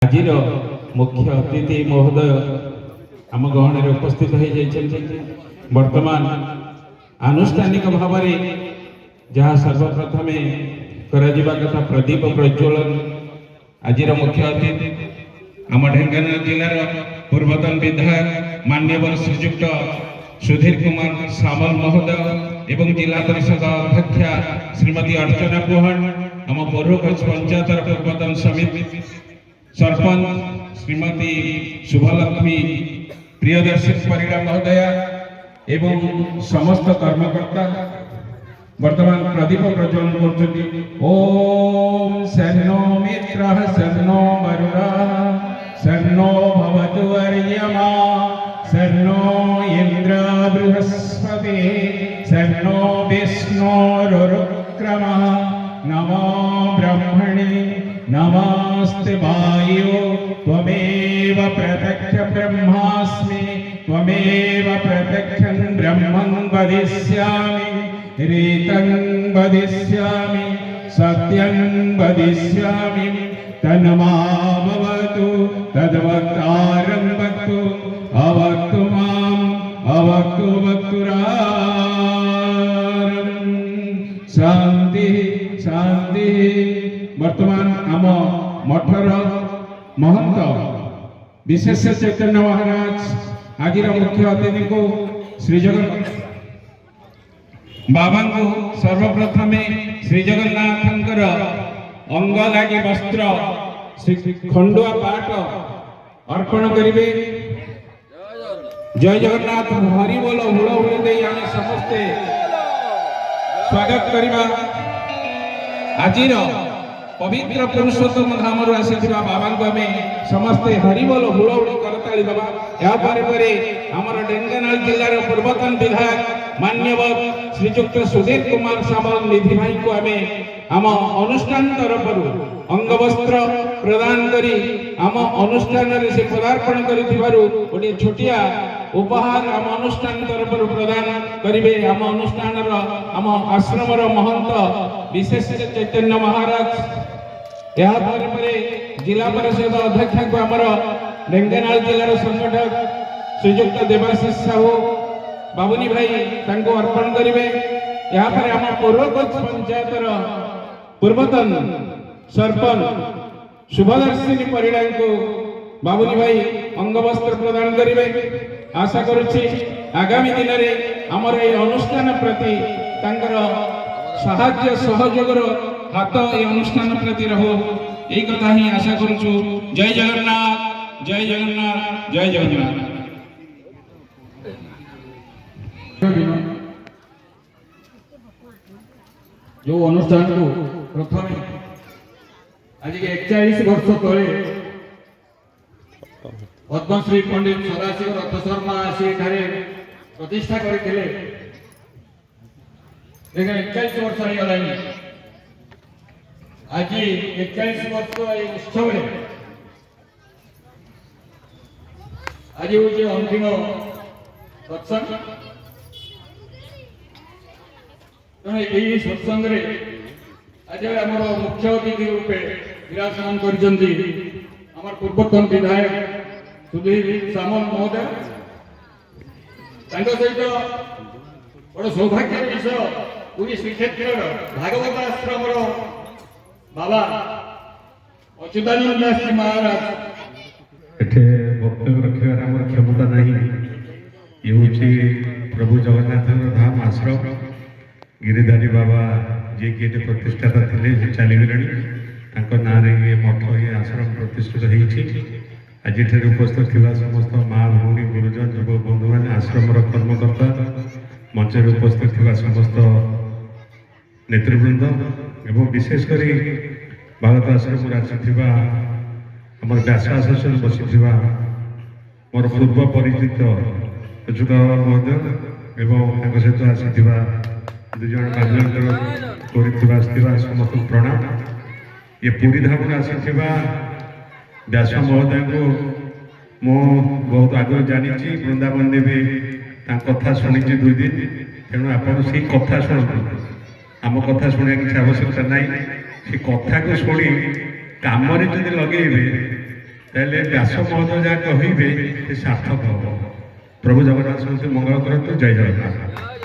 ଆଜିର ମୁଖ୍ୟ ଅତିଥି ମହୋଦୟ ଆମ ଗହଣରେ ଉପସ୍ଥିତ ହୋଇଯାଇଛନ୍ତି। ବର୍ତ୍ତମାନ ଆନୁଷ୍ଠାନିକ ଭାବରେ ଯାହା ସର୍ବପ୍ରଥମେ କରାଯିବା କଥା ପ୍ରଦୀପ ପ୍ରଜ୍ୱଳନ। ଆଜିର ମୁଖ୍ୟ ଅତିଥି ଆମ ଢେଙ୍କାନାଳ ଜିଲ୍ଲାର ପୂର୍ବତନ ବିଧାୟକ ମାନ୍ୟବର ଶ୍ରୀଯୁକ୍ତ ସୁଧୀର କୁମାର ସାମଲ ମହୋଦୟ ଏବଂ ଜିଲ୍ଲା ପରିଷଦ ଅଧ୍ୟକ୍ଷା ଶ୍ରୀମତୀ ଅର୍ଚ୍ଚନା ପୁହାଣ, ଆମ ପୌରଖୋଜ ପଞ୍ଚାୟତର ପୂର୍ବତନ ସମିତି सरपंच श्रीमती शुभलक्ष्मी प्रियदर्शी परिड़ा महोदया एवं समस्त कर्मकर्ता वर्तमान प्रदीप प्रज्वलन करछथि। ओम सन्नो मित्रः सन्नो वरुणः सन्नो भवतु वर्यमा सन्नो इन्द्र बृहस्पतिः सन्नो विष्णुरुक्रमः नमो ब्रह्मणे नमस्ते वायो त्वमेव प्रत्यक्ष ब्रह्मास्मि त्वमेव प्रत्यक्षं ब्रह्मं वदिष्यामि ऋतं वदिष्यामि सत्यं वदिष्यामि तन्मामवतु तद्वक्तारं वक्तु अवक्तु माम् अवक्तु वक्तुरारं शांति शांति। वर्तमान आम मठर महंत विशेष चैतन्य महाराज आज मुख्य अतिथि को श्री जगन्नाथ बाबा को सर्वप्रथम श्री जगन्नाथ अंग लागी वस्त्र खंडुआ पाट अर्पण करेंगे। जय जगन्नाथ हरि बोल हुड़हुड़ी दे आम समस्ते स्वागत करवा। आज पवित्र पुरुषोत्तम धाम आसीथिबा बाबा को आम समस्ते हरिबोल हुड़हुड़ी करताली दबा। आमर ढेंकानाल जिलार पूर्वतन विधायक मान्यवर श्रीजुक्त सुधीर कुमार सामल निधि भाई को आम अनुष्ठान तरफ अंगवस्त्र प्रदान करी आम अनुष्ठान से पदार्पण करिथिबारु गोटे छोटिया उपहार आम अनुष्ठान तरफ प्रदान करिवे। आम अनुष्ठान आम आश्रम महंत विशेष चैतन्य महाराज जिला परिषद अध्यक्ष को आमर ढेंकानाल जिलार संगठक श्रीजुक्त देवाशीष साहू बाबुनी भाई तांको अर्पण करेंगे। यहाँ आम पौरखोज पंचायतर पूर्वतन सरपंच शुभदर्शिनी परिड़ा को बाबुनी भाई अंगवस्त्र प्रदान करेंगे। आशा करुच्ची आगामी दिन में आमर ये अनुष्ठान प्रति साहाय्य सहयोग हाथ ये अनुष्ठान प्रति रहो यही कथा ही आशा करुचु। जय जगन्नाथ जय जगन्नाथ जय जगन्नाथ। जो अनुष्ठान को प्रथम आज 41 वर्ष तले पद्मश्री पंडित सदाशिव रथ शर्मा आसी प्रतिष्ठा करते 41 वर्ष हो गला। आज 41 वर्ष उत्सव आज हूँ अंतिम सत्संग। तेणु यही सत्संग आज आम मुख्य अतिथि रूपे विराजमान कर पूर्वतन विधायक सुधीर सामल महोदय। सहित बड़ सौभाग्य विषय पूरी श्रीक्षेत्र भागवत आश्रम बाबा अच्युतानंद दास जी महाराज वक्तव्य रखार आम क्षमता नहीं। ये हूँ प्रभु जगन्नाथ धाम आश्रम गिरिधारी बाबा जी कि प्रतिष्ठाता थे चलीगले ना ये मठ ये आश्रम प्रतिष्ठित होती। आज उपस्थित थी समस्त माँ भौणी गुरुजन युवक बंधु मैंने आश्रम कर्मकर्ता मंचर उपस्थित थी समस्त नेतृवृंद एवं विशेषकर भारत आश्रम आसी आम व्यास आसन बसी मोर पूर्व परिचित अच्युत महोदय एवं सहित आसी दुज मान्यवर समस्त प्रणाम। ये पूरी धाम आसी व्यास महोदय को मु बहुत आगे जानी वृंदावन देवी कथा शुणी 2 दिन। तेणु आप कथा शुणु आम कथा शुणा किसी आवश्यकता ना से कथा को शुणी काम लगे তাহলে ব্যাস মহোদয় যা কহিবে সে সার্থক হব। প্রভু জগন্নাথ ସମସ୍ତେ ମଙ୍ଗଳ କରନ୍ତୁ। ଜୟ ଜଗନ୍ନାଥ।